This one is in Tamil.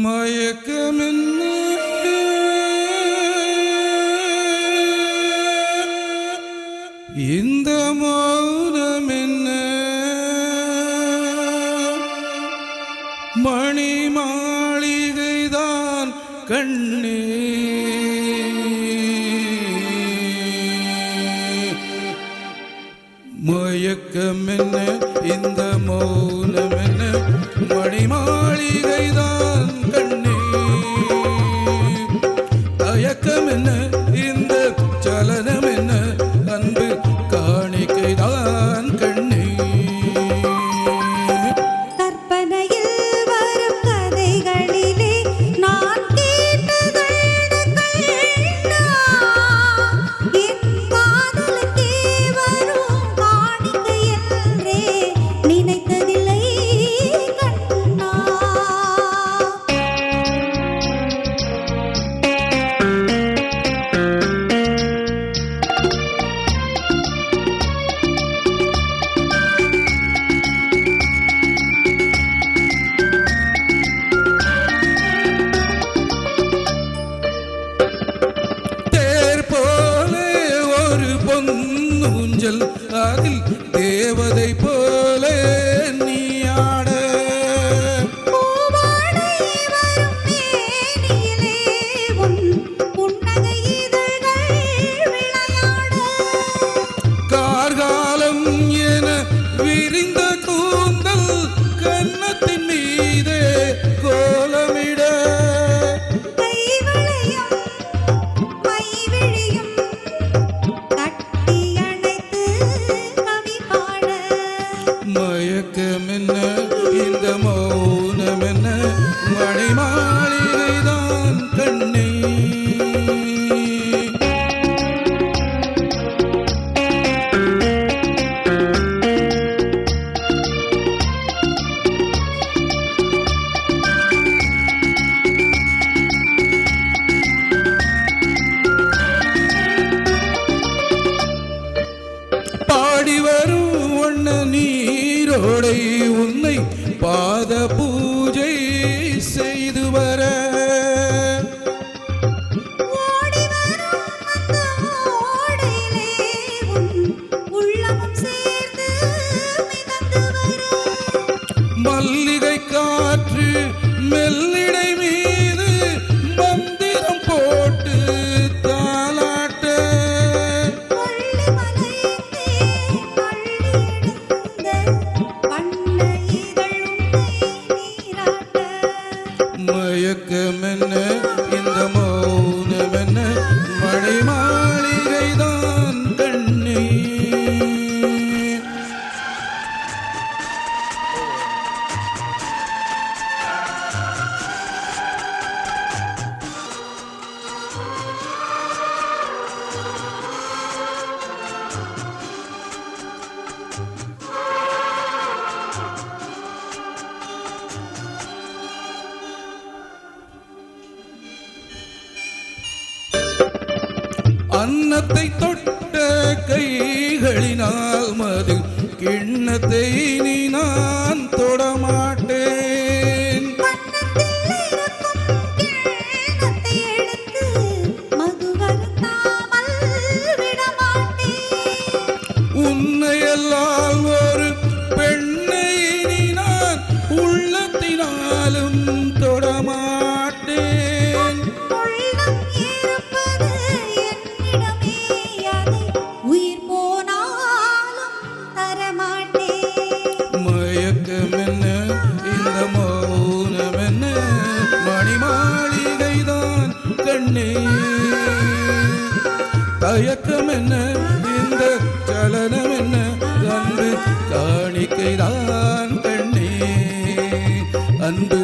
மயக்கமென்ன இந்த மௌனமென்ன மணி மாளிகைதான் கண்ணே மயக்கமென்ன இந்த மௌனமென்ன மணி மாளிகைதான் கண்ணே தயக்கமென்ன இந்த சலனமென்ன அன்பு காணிக்கைதான் கண்ணே பொன்னூஞ்சல் அதில் தேவதை போல நீ ஆட கார்காலம் என விரிந்த கூந்தல் கன்னத்தின் மீதே கோலமிட மயக்கமென்ன இந்த மௌனமென்ன மணி மாளிகைதான் கண்ணே பாடி வரும் ஒன்ன நீரோடை உன்னை பாத பூஜை செய்து வர மல்லிகை காற்று மெல்லிடை மீது மந்திரம் போட்டு தாலாட்ட மயக்கமென்ன இந்த மௌனமென்ன மணி மாளிகைதான் கண்ணே அன்னத்தை தொட்ட கைகளினால் மது கிண்ணத்தை நீ நான் தொடமாட்டேன் உன்னையெல்லாம் ஒரு பெண்ணை நீ நான் உள்ளத்தினாலும் தொடமாட்டேன் மயக்கமென்ன இந்த மௌனமென்ன மணி மாளிகைதான் கண்ணே தயக்கமென்ன இந்த சலனமென்ன அன்பு காணிக்கைதான் கண்ணே அன்பு